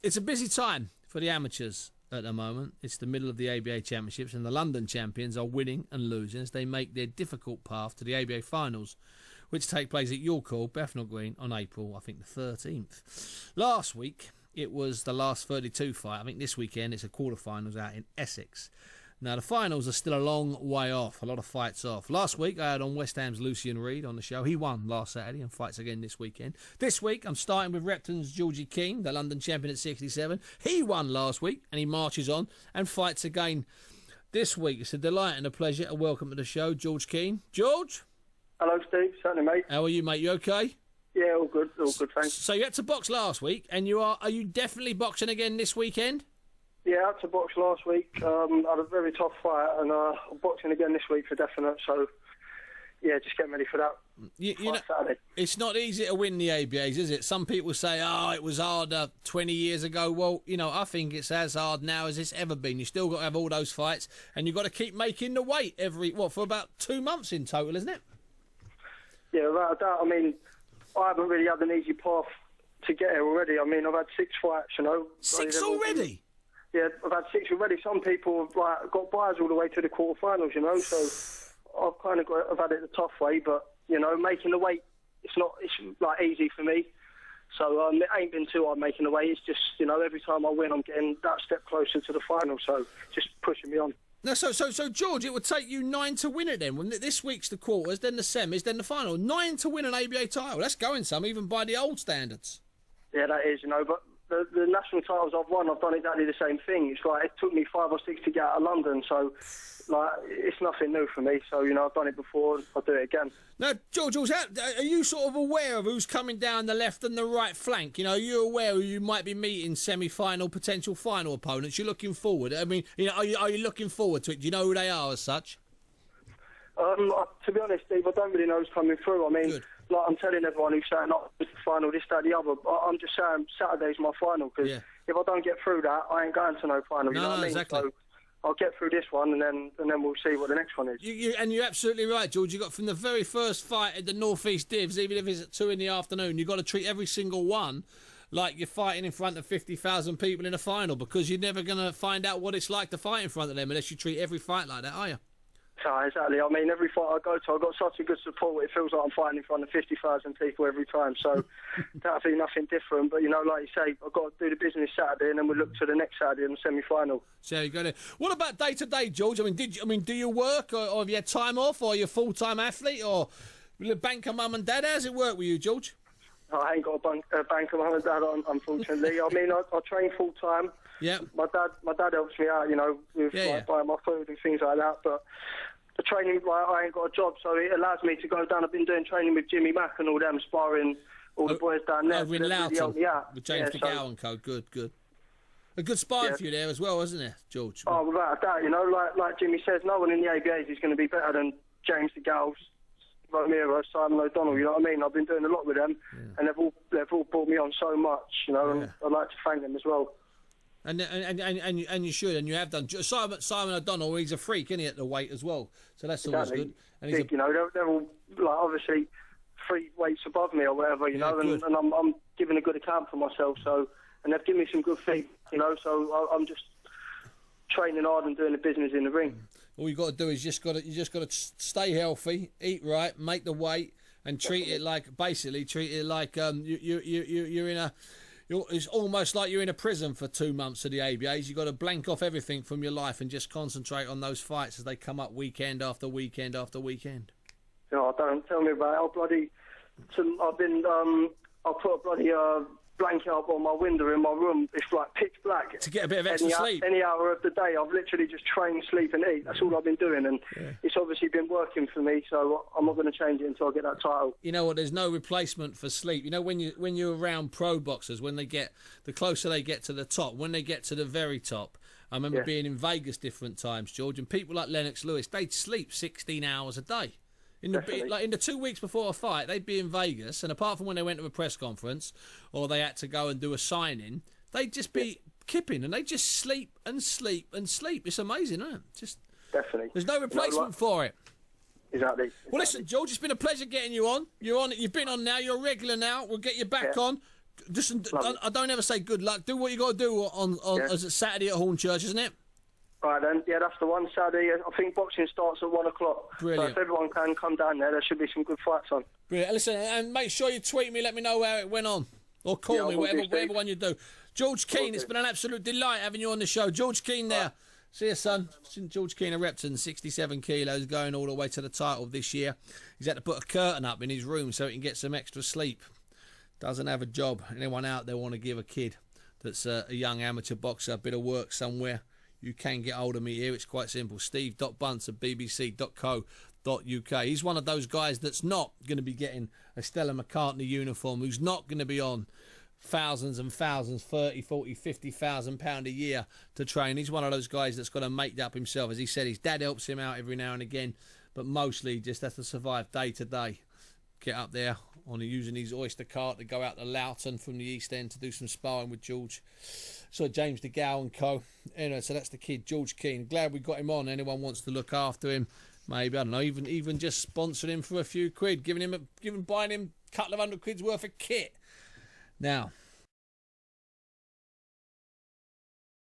It's a busy time for the amateurs at the moment. It's the middle of the ABA Championships, and the London champions are winning and losing as they make their difficult path to the ABA finals, which take place at York Hall, Bethnal Green, on April, I think, the 13th. Last week, it was the last 32 fight. I think this weekend it's a quarterfinals out in Essex. Now, the finals are still a long way off, a lot of fights off. Last week, I had on West Ham's Lucian Reid on the show. He won last Saturday and fights again this weekend. This week, I'm starting with Repton's Georgie Kean, the London champion at 67. He won last week, and he marches on and fights again this week. It's a delight and a pleasure. A welcome to the show, George Kean. George? Hello, Steve. Certainly, mate. How are you, mate? You okay? Yeah, all good, thanks. So you had to box last week, and are you definitely boxing again this weekend? Yeah, I had to box last week. I had a very tough fight, and I'm boxing again this week for definite. So, yeah, just getting ready for that. You know, Saturday. It's not easy to win the ABAs, is it? Some people say, it was harder 20 years ago. Well, I think it's as hard now as it's ever been. You still got to have all those fights, and you've got to keep making the weight for about 2 months in total, isn't it? Yeah, without a doubt. I mean, I haven't really had an easy path to get here already. I mean, I've had 6 fights, 6 already? Yeah, I've had 6 already. Some people have got buys all the way to the quarterfinals, so I've kind of I've had it the tough way, but, making the weight, it's easy for me. So it ain't been too hard making the weight. It's just, every time I win, I'm getting that step closer to the final, so just pushing me on. No, so George, it would take you 9 to win it then. This week's the quarters, then the semis, then the final. 9 to win an ABA title. That's going some, even by the old standards. Yeah, that is, but the national titles I've won, I've done exactly the same thing. It's like it took me 5 or 6 to get out of London, so it's nothing new for me. So, I've done it before, I'll do it again. Now, George, are you sort of aware of who's coming down the left and the right flank? Are you aware who you might be meeting semi-final, potential final opponents? You're looking forward. I mean, are you looking forward to it? Do you know who they are as such? To be honest, Steve, I don't really know who's coming through. I mean, Good. I'm telling everyone who's saying, it's the final, this, that, the other. I'm just saying Saturday's my final, because if I don't get through that, I ain't going to no final. You know what I mean? Exactly. So I'll get through this one, and then we'll see what the next one is. And you're absolutely right, George. You got from the very first fight at the North East Divs, even if it's at 2 PM, you've got to treat every single one like you're fighting in front of 50,000 people in a final, because you're never going to find out what it's like to fight in front of them unless you treat every fight like that, are you? So, exactly. I mean, every fight I go to, I've got such a good support. It feels like I'm fighting in front of 50,000 people every time. So that'll be nothing different. But, like you say, I've got to do the business Saturday, and then we look to the next Saturday in the semi-final. So you go there. What about day to day, George? I mean, do you work, or have you had time off, or are you a full-time athlete, or banker mum and dad? How's it work with you, George? I ain't got a banker mum and dad, unfortunately. I mean, I train full-time. Yeah. My dad helps me out, with buying my food and things like that. But the training, I ain't got a job, so it allows me to go down. I've been doing training with Jimmy Mack and all them, sparring all the boys down there. Over in Loughton, with James McGowan and co. Good. A good sparring for you there as well, isn't it, George? Oh, without a doubt, like Jimmy says, no one in the ABAs is going to be better than James McGowan, Romero, Simon O'Donnell, you know what I mean? I've been doing a lot with them, and they've all brought me on so much, and I'd like to thank them as well. And you should, and you have done. Simon O'Donnell, he's a freak, isn't he, at the weight as well? So that's always good. And he's they're all obviously 3 weights above me or whatever, and I'm giving a good account for myself. So, and they've given me some good feet, So I'm just training hard and doing the business in the ring. All you got to do is you just got to stay healthy, eat right, make the weight, and treat it like you're in a. It's almost like you're in a prison for 2 months of the ABAs. You've got to blank off everything from your life and just concentrate on those fights as they come up weekend after weekend after weekend. Don't tell me about it. I put a bloody blanket up on my window in my room. It's like pitch black. To get a bit of extra sleep. Any hour of the day, I've literally just trained, sleep and eat. That's all I've been doing, and it's obviously been working for me, so I'm not going to change it until I get that title. You know what, there's no replacement for sleep. When you're around pro boxers, when they get, the closer they get to the top, when they get to the very top, I remember being in Vegas different times, George, and people like Lennox Lewis, they'd sleep 16 hours a day. In the 2 weeks before a fight, they'd be in Vegas, and apart from when they went to a press conference or they had to go and do a signing, they'd just be kipping, and they'd just sleep and sleep and sleep. It's amazing, isn't it? Definitely. There's no replacement for it. Exactly. Well, listen, George, it's been a pleasure getting you on. You've been on now. You're a regular now. We'll get you back on. Just, I don't ever say good luck. Do what you got to do on as it's Saturday at Hornchurch, isn't it? Right then, yeah, that's the one. Saturday, I think boxing starts at 1 o'clock. Brilliant. So if everyone can come down there should be some good fights on. Brilliant. Listen, and make sure you tweet me, let me know how it went on. Or call me, whatever one you do. George Kean, it's been an absolute delight having you on the show. George Kean there. See you, son. George Kean of Repton, 67 kilos, going all the way to the title this year. He's had to put a curtain up in his room so he can get some extra sleep. Doesn't have a job. Anyone out there want to give a kid that's a young amateur boxer a bit of work somewhere, you can get hold of me here. It's quite simple. steve.bunce@bbc.co.uk. He's one of those guys that's not going to be getting a Stella McCartney uniform, who's not going to be on thousands and thousands, 30, 40, 50,000 pound a year to train. He's one of those guys that's got to make that up himself. As he said, his dad helps him out every now and again, but mostly just has to survive day to day. Get up there on using his Oyster cart to go out to Loughton from the East End to do some sparring with George. So James DeGow and co. Anyway, so that's the kid, George Kean. Glad we got him on. Anyone wants to look after him, maybe, I don't know, even just sponsoring him for a few quid, buying him a couple of £100 worth of kit. Now,